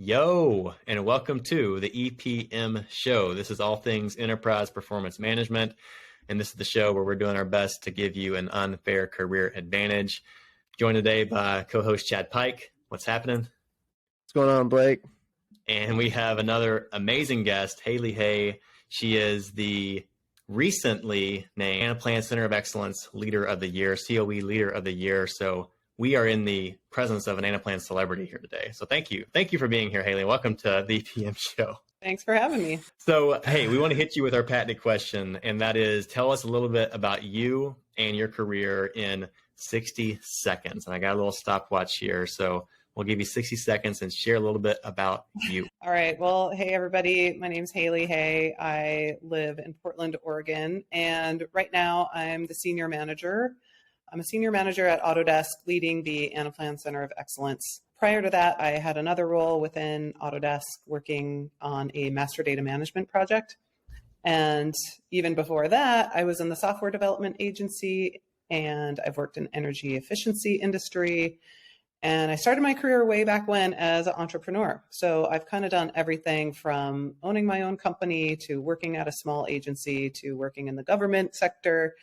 Yo, and welcome to the EPM show. This is all things enterprise performance management, and this is the show where we're doing our best to give you an unfair career advantage. Joined today by co-host Chad Pike. What's happening? What's going on, Blake? And we have another amazing guest, Hayli Hay. She is the recently named Anaplan Center of Excellence Leader of the Year, COE Leader of the Year. So we are in the presence of an Anaplan celebrity here today. So thank you. Thank you for being here, Hayli. Welcome to the EPM show. Thanks for having me. So, hey, we want to hit you with our patented question, and that is, tell us a little bit about you and your career in 60 seconds. And I got a little stopwatch here, so we'll give you 60 seconds and share a little bit about you. All right. Well, hey, everybody. My name's Hayli Hay. I live in Portland, Oregon, and right now I'm the senior manager. I'm a senior manager at Autodesk, leading the Anaplan Center of Excellence. Prior to that, I had another role within Autodesk working on a master data management project. And even before that, I was in the software development agency, and I've worked in energy efficiency industry. And I started my career way back when as an entrepreneur. So I've kind of done everything from owning my own company to working at a small agency to working in the government sector,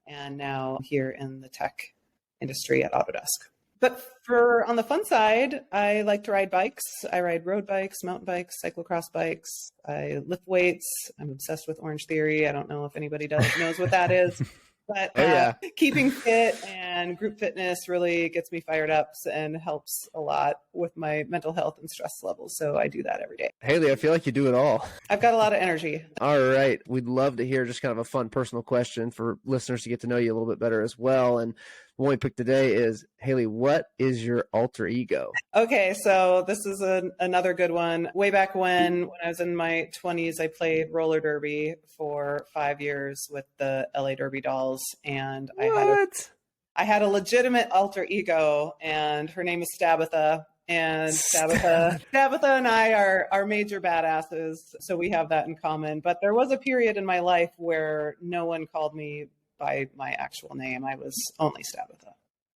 and now here in the tech industry at Autodesk. But on the fun side, I like to ride bikes. I ride road bikes, mountain bikes, cyclocross bikes. I lift weights. I'm obsessed with Orange Theory. I don't know if anybody knows what that is. But keeping fit and group fitness really gets me fired up and helps a lot with my mental health and stress levels. So I do that every day. Hayli, I feel like you do it all. I've got a lot of energy. All right. We'd love to hear just kind of a fun personal question for listeners to get to know you a little bit better as well. And the one we picked today is, Hayli, what is your alter ego? Okay, so this is another good one. Way back when I was in my 20s, I played roller derby for 5 years with the LA Derby Dolls. And I had a legitimate alter ego, and her name is Stabitha. And Tabitha and I are major badasses, so we have that in common. But there was a period in my life where no one called me by my actual name. I was only Stabitha.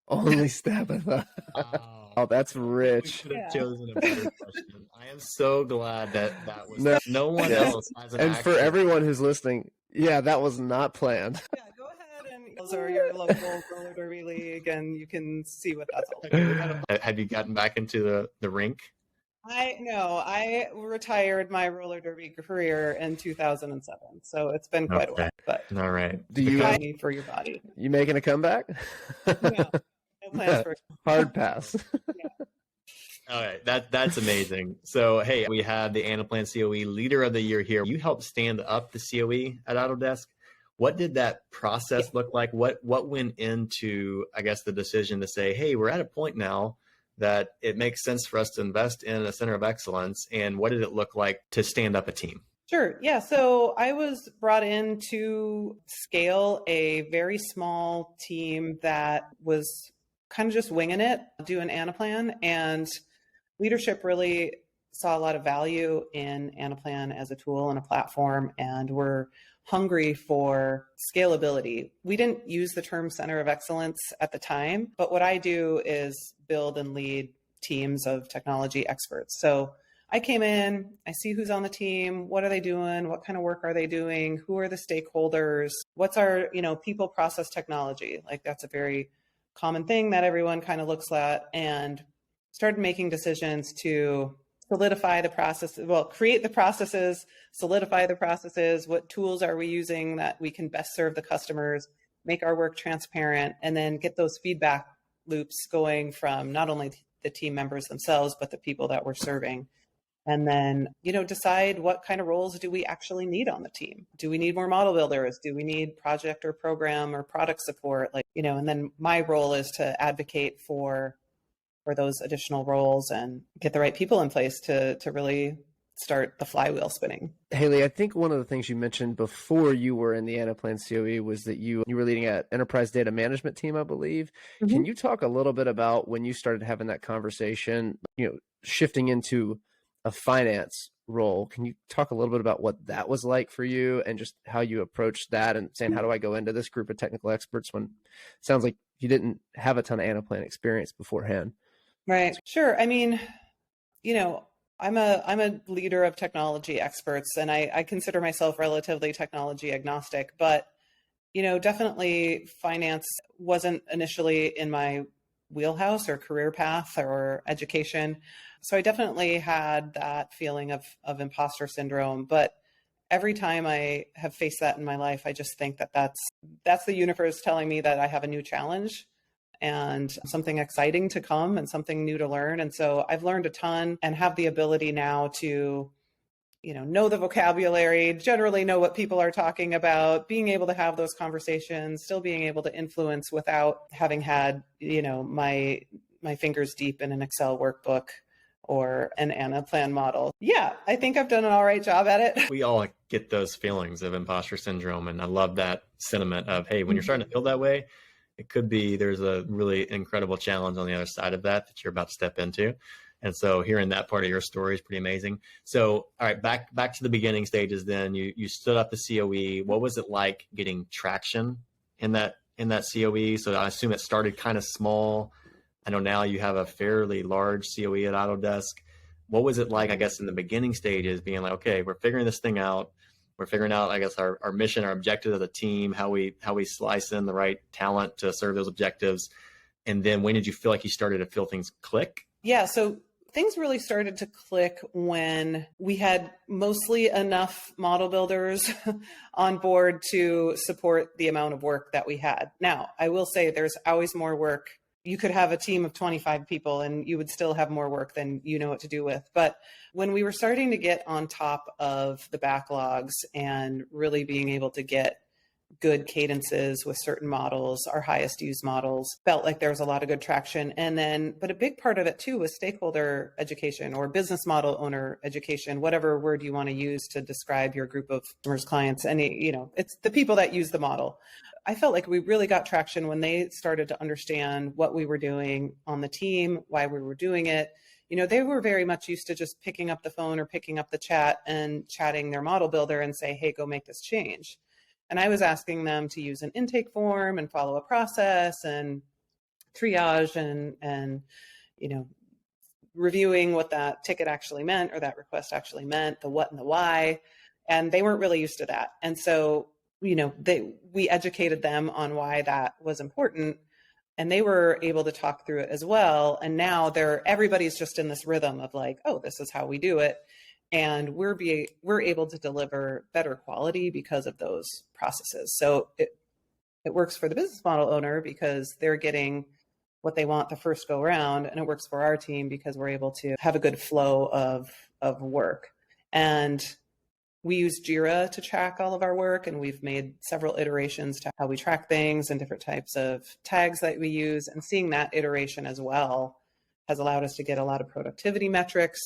Only Stabitha. Oh, that's rich. We should have chosen a better question. I am so glad that was no one else has an And actual... for everyone who's listening, that was not planned. Yeah, go ahead and or your local roller derby league, and you can see what that's all about. Have you gotten back into the rink? I retired my roller derby career in 2007, so it's been quite a while. But all right, do you need for your body? You making a comeback? No plans for hard pass. Yeah. All right, that's amazing. So hey, we have the Anaplan COE Leader of the Year here. You helped stand up the COE at Autodesk. What did that process look like? What went into, I guess, the decision to say, hey, we're at a point now that it makes sense for us to invest in a center of excellence, and what did it look like to stand up a team? Sure. Yeah. So I was brought in to scale a very small team that was kind of just winging it, doing Anaplan, and leadership really saw a lot of value in Anaplan as a tool and a platform, and we're hungry for scalability. We didn't use the term center of excellence at the time, but what I do is build and lead teams of technology experts. So I came in, I see who's on the team, what are they doing, what kind of work are they doing, who are the stakeholders, what's our, people, process, technology. Like that's a very common thing that everyone kind of looks at, and started making decisions to solidify the process, create the processes, solidify the processes, what tools are we using that we can best serve the customers, make our work transparent, and then get those feedback loops going from not only the team members themselves, but the people that we're serving. And then, decide what kind of roles do we actually need on the team? Do we need more model builders? Do we need project or program or product support? And then my role is to advocate for those additional roles and get the right people in place to really start the flywheel spinning. Hayli, I think one of the things you mentioned before you were in the Anaplan COE was that you were leading an enterprise data management team, I believe. Mm-hmm. Can you talk a little bit about when you started having that conversation, shifting into a finance role? Can you talk a little bit about what that was like for you and just how you approached that and saying, how do I go into this group of technical experts when it sounds like you didn't have a ton of Anaplan experience beforehand? Right. Sure. I mean, I'm a leader of technology experts, and I consider myself relatively technology agnostic, but definitely finance wasn't initially in my wheelhouse or career path or education. So I definitely had that feeling of imposter syndrome. But every time I have faced that in my life, I just think that that's the universe telling me that I have a new challenge and something exciting to come and something new to learn. And so I've learned a ton and have the ability now to know the vocabulary, generally know what people are talking about, being able to have those conversations, still being able to influence without having had, my fingers deep in an Excel workbook or an Anaplan model. Yeah, I think I've done an all right job at it. We all get those feelings of imposter syndrome. And I love that sentiment of, hey, when you're starting to feel that way, it could be there's a really incredible challenge on the other side of that you're about to step into. And so hearing that part of your story is pretty amazing. So, all right, back to the beginning stages then. You stood up the COE. What was it like getting traction in that COE? So I assume it started kind of small. I know now you have a fairly large COE at Autodesk. What was it like, I guess, in the beginning stages, being like, okay, we're figuring this thing out. We're figuring out, I guess, our mission, our objective as a team, how we slice in the right talent to serve those objectives. And then when did you feel like you started to feel things click? Yeah, so things really started to click when we had mostly enough model builders on board to support the amount of work that we had. Now, I will say there's always more work. You could have a team of 25 people and you would still have more work than you know what to do with. But when we were starting to get on top of the backlogs and really being able to get good cadences with certain models, our highest used models, felt like there was a lot of good traction. And then, but a big part of it too was stakeholder education or business model owner education, whatever word you want to use to describe your group of customers, clients, it's the people that use the model. I felt like we really got traction when they started to understand what we were doing on the team, why we were doing it. They were very much used to just picking up the phone or picking up the chat and chatting their model builder and say, hey, go make this change. And I was asking them to use an intake form and follow a process and triage and reviewing what that ticket actually meant or that request actually meant, the what and the why. And they weren't really used to that. And so, we educated them on why that was important. And they were able to talk through it as well. And now everybody's just in this rhythm of like, oh, this is how we do it. And we're able to deliver better quality because of those processes. So it works for the business model owner because they're getting what they want the first go around, and it works for our team because we're able to have a good flow of work. And we use Jira to track all of our work, and we've made several iterations to how we track things and different types of tags that we use. And seeing that iteration as well has allowed us to get a lot of productivity metrics.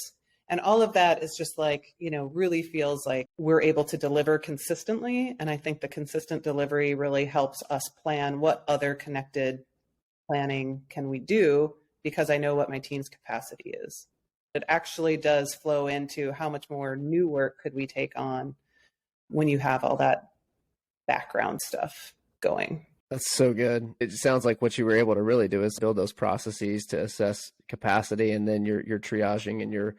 And all of that is just like, really feels like we're able to deliver consistently. And I think the consistent delivery really helps us plan what other connected planning can we do, because I know what my team's capacity is. It actually does flow into how much more new work could we take on when you have all that background stuff going. That's so good. It sounds like what you were able to really do is build those processes to assess capacity, and then you're triaging and you're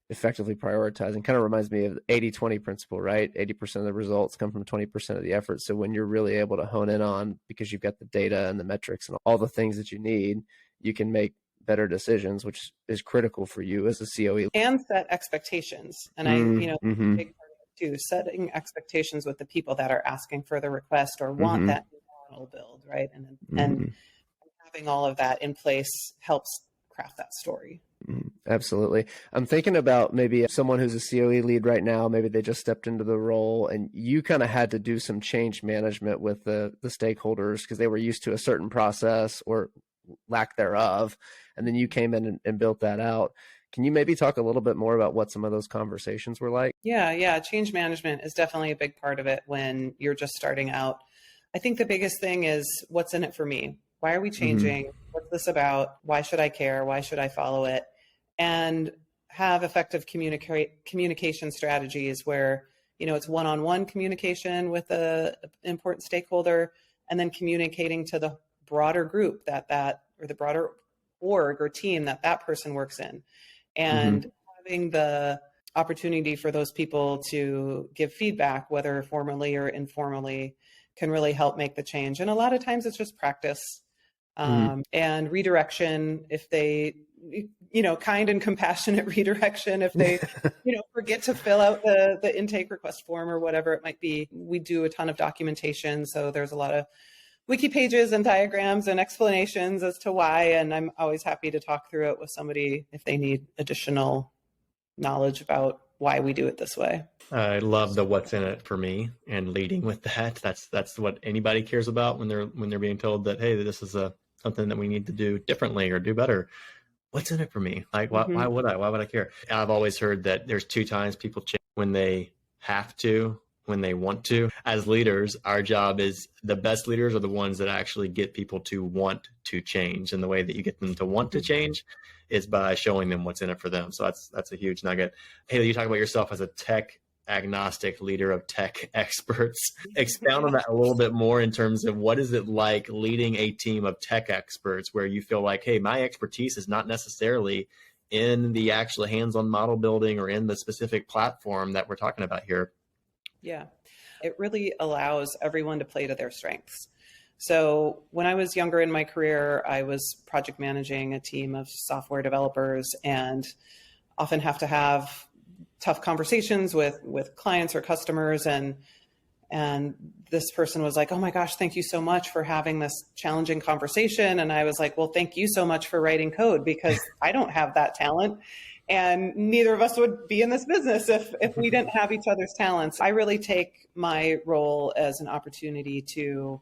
effectively prioritizing. Kind of reminds me of the 80-20 principle, right? 80% of the results come from 20% of the effort. So when you're really able to hone in on, because you've got the data and the metrics and all the things that you need, you can make better decisions, which is critical for you as a COE. And set expectations. And big part of it too, setting expectations with the people that are asking for the request or want that model build, right? And having all of that in place helps craft that story. Absolutely. I'm thinking about maybe someone who's a COE lead right now, maybe they just stepped into the role and you kind of had to do some change management with the stakeholders because they were used to a certain process or lack thereof. And then you came in and built that out. Can you maybe talk a little bit more about what some of those conversations were like? Yeah. Change management is definitely a big part of it when you're just starting out. I think the biggest thing is what's in it for me. Why are we changing? What's this about? Why should I care? Why should I follow it? And have effective communication strategies where, it's one-on-one communication with an important stakeholder, and then communicating to the broader group or the broader org or team that person works in. And having the opportunity for those people to give feedback, whether formally or informally, can really help make the change. And a lot of times it's just practice and redirection. If they, kind and compassionate redirection, if they, forget to fill out the intake request form or whatever it might be. We do a ton of documentation. So there's a lot of wiki pages and diagrams and explanations as to why. And I'm always happy to talk through it with somebody if they need additional knowledge about why we do it this way. I love the what's in it for me and leading with that. That's what anybody cares about when they're being told that, hey, this is something that we need to do differently or do better. What's in it for me? Like, why would I care? I've always heard that there's 2 times people change: when they have to, when they want to. As leaders, our job is, the best leaders are the ones that actually get people to want to change. And the way that you get them to want to change is by showing them what's in it for them. So that's a huge nugget. Haley, you talk about yourself as a tech agnostic leader of tech experts. Expound on that a little bit more in terms of what is it like leading a team of tech experts where you feel like, hey, my expertise is not necessarily in the actual hands-on model building or in the specific platform that we're talking about here. Yeah, it really allows everyone to play to their strengths. So when I was younger in my career, I was project managing a team of software developers and often have to have tough conversations with clients or customers. And this person was like, oh my gosh, thank you so much for having this challenging conversation. And I was like, well, thank you so much for writing code, because I don't have that talent. And neither of us would be in this business if we didn't have each other's talents. I really take my role as an opportunity to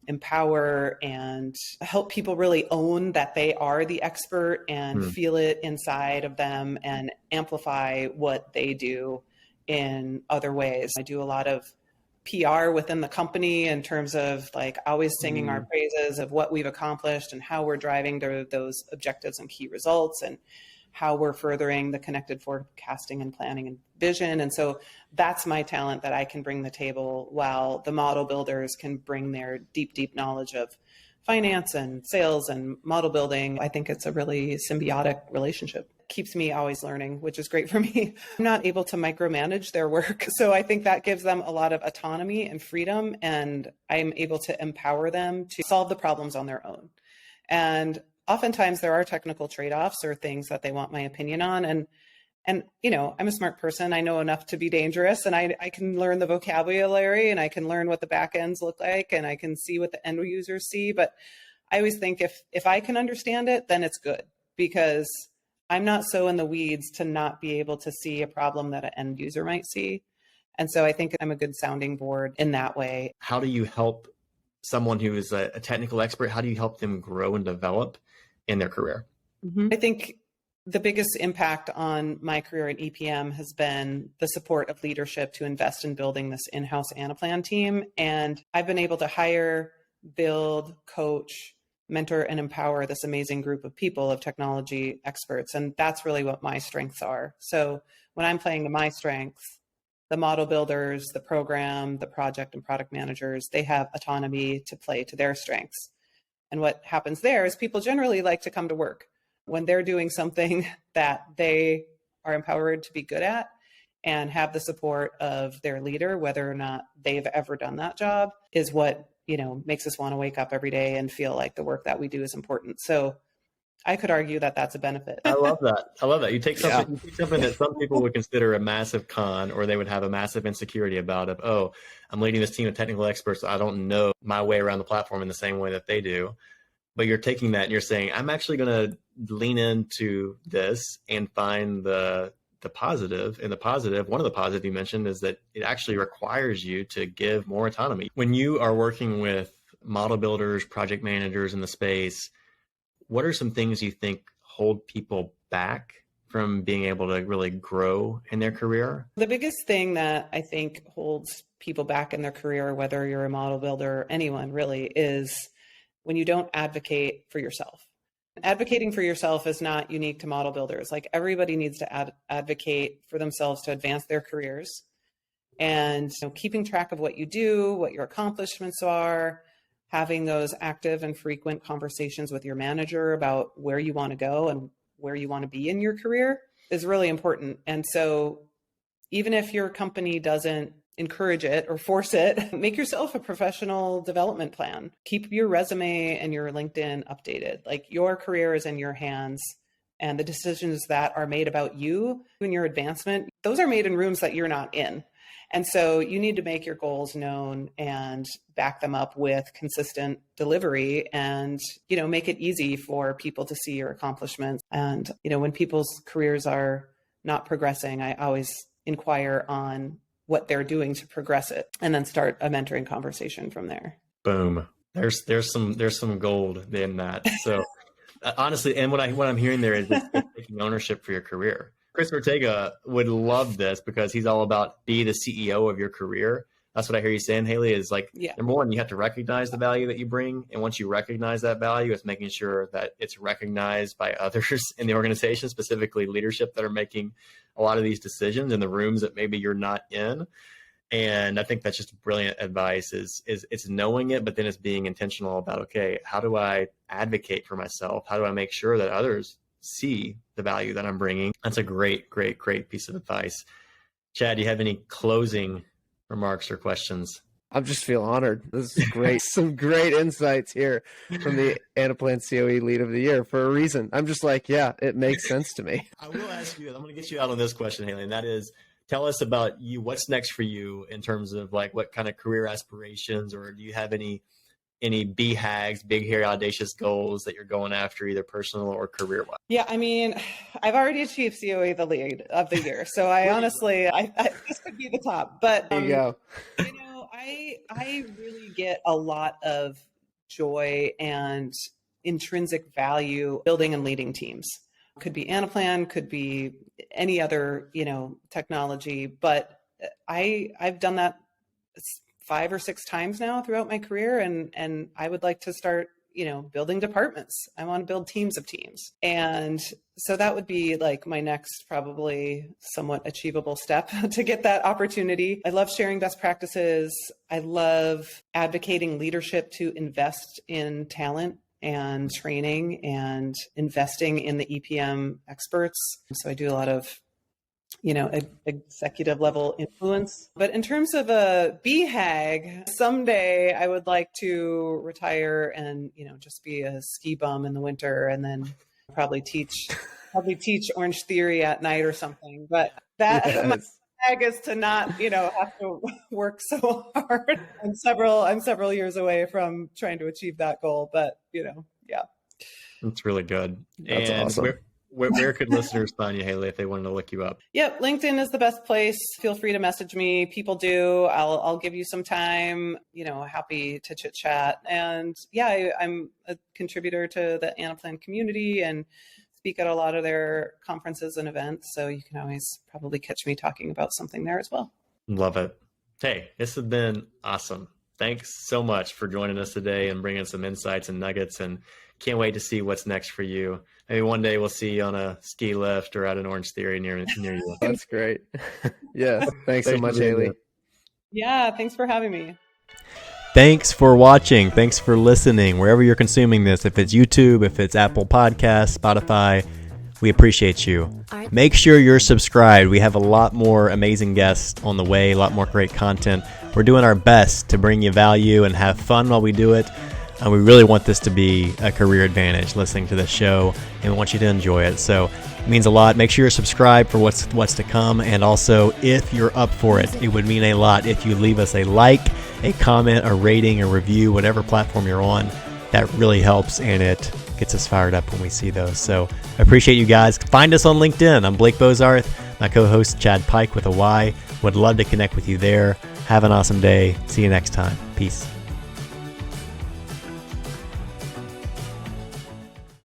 empower and help people really own that they are the expert and feel it inside of them and amplify what they do in other ways. I do a lot of PR within the company in terms of like always singing our praises of what we've accomplished and how we're driving to those objectives and key results, and how we're furthering the connected forecasting and planning and vision. And so that's my talent that I can bring to the table, while the model builders can bring their deep, deep knowledge of finance and sales and model building. I think it's a really symbiotic relationship. Keeps me always learning, which is great for me. I'm not able to micromanage their work. So I think that gives them a lot of autonomy and freedom, and I'm able to empower them to solve the problems on their own. And oftentimes there are technical trade-offs or things that they want my opinion on. And I'm a smart person. I know enough to be dangerous, and I can learn the vocabulary, and I can learn what the back ends look like, and I can see what the end users see. But I always think if I can understand it, then it's good, because I'm not so in the weeds to not be able to see a problem that an end user might see. And so I think I'm a good sounding board in that way. How do you help someone who is a technical expert? How do you help them grow and develop in their career? I think the biggest impact on my career in EPM has been the support of leadership to invest in building this in-house Anaplan team. And I've been able to hire, build, coach, mentor, and empower this amazing group of people, of technology experts. And that's really what my strengths are. So when I'm playing to my strengths, the model builders, the program, the project and product managers, they have autonomy to play to their strengths. And what happens there is people generally like to come to work when they're doing something that they are empowered to be good at and have the support of their leader, whether or not they've ever done that job, is what, makes us want to wake up every day and feel like the work that we do is important. So I could argue that that's a benefit. I love that. You take something that some people would consider a massive con, or they would have a massive insecurity about it. Oh, I'm leading this team of technical experts. I don't know my way around the platform in the same way that they do. But you're taking that and you're saying, I'm actually going to lean into this and find the positive. And the positive, one of the positive you mentioned, is that it actually requires you to give more autonomy. When you are working with model builders, project managers in the space, what are some things you think hold people back from being able to really grow in their career? The biggest thing that I think holds people back in their career, whether you're a model builder or anyone really, is when you don't advocate for yourself. Advocating for yourself is not unique to model builders. Like, everybody needs to advocate for themselves to advance their careers. And keeping track of what you do, what your accomplishments are, having those active and frequent conversations with your manager about where you want to go and where you want to be in your career. is really important. And so even if your company doesn't encourage it or force it, make yourself a professional development plan. Keep your resume and your LinkedIn updated. Like, your career is in your hands, and the decisions that are made about you and your advancement, those are made in rooms that you're not in. And so you need to make your goals known and back them up with consistent delivery, and, make it easy for people to see your accomplishments. And, when people's careers are not progressing, I always inquire on what they're doing to progress it, and then start a mentoring conversation from there. Boom. There's some gold in that. So honestly, and what I'm hearing there is just taking ownership for your career. Chris Ortega would love this, because he's all about be the CEO of your career. That's what I hear you saying, Hayli, is like, number one, you have to recognize the value that you bring. And once you recognize that value, it's making sure that it's recognized by others in the organization, specifically leadership that are making a lot of these decisions in the rooms that maybe you're not in. And I think that's just brilliant advice, is it's knowing it, but then it's being intentional about, okay, how do I advocate for myself? How do I make sure that others see the value that I'm bringing? That's a great piece of advice. Chad, do you have any closing remarks or questions? I just feel honored. This is great. Some great insights here from the Anaplan COE Lead of the Year for a reason. I'm just like, yeah, it makes sense to me. I will ask you, I'm going to get you out on this question, Hayli, and that is, tell us about you. What's next for you in terms of like what kind of career aspirations, or do you have any BHAGs, big, hairy, audacious goals that you're going after, either personal or career-wise? Yeah, I mean, I've already achieved COE the Lead of the Year, so I honestly, this could be the top. But there you go. I really get a lot of joy and intrinsic value building and leading teams. Could be Anaplan, could be any other, technology, but I've done that 5 or 6 times now throughout my career. And I would like to start, building departments. I want to build teams of teams. And so that would be like my next, probably somewhat achievable step to get that opportunity. I love sharing best practices. I love advocating leadership to invest in talent and training and investing in the EPM experts. So I do a lot of, executive level influence. But in terms of a BHAG, someday I would like to retire and, just be a ski bum in the winter, and then probably teach Orange Theory at night or something. But that my BHAG is to not, have to work so hard. I'm several years away from trying to achieve that goal, but yeah. That's really good. That's awesome. Where could listeners find you, Hayli, if they wanted to look you up? Yep, LinkedIn is the best place. Feel free to message me. People do. I'll give you some time. Happy to chit chat. And yeah, I'm a contributor to the Anaplan community and speak at a lot of their conferences and events. So you can always probably catch me talking about something there as well. Love it. Hey, this has been awesome. Thanks so much for joining us today and bringing some insights and nuggets, and can't wait to see what's next for you. Maybe one day we'll see you on a ski lift or at an Orange Theory near you. That's great. Yeah. Thanks so much, Hayli. Yeah. Thanks for having me. Thanks for watching. Thanks for listening. Wherever you're consuming this, if it's YouTube, if it's Apple Podcasts, Spotify, we appreciate you. Make sure you're subscribed. We have a lot more amazing guests on the way, a lot more great content. We're doing our best to bring you value and have fun while we do it. And we really want this to be a career advantage, listening to this show, and we want you to enjoy it. So it means a lot. Make sure you're subscribed for what's to come. And also, if you're up for it, it would mean a lot if you leave us a like, a comment, a rating, a review, whatever platform you're on. That really helps, and it gets us fired up when we see those. So I appreciate you guys. Find us on LinkedIn. I'm Blake Bozarth, my co-host Chad Pike with a Y. Would love to connect with you there. Have an awesome day. See you next time. Peace.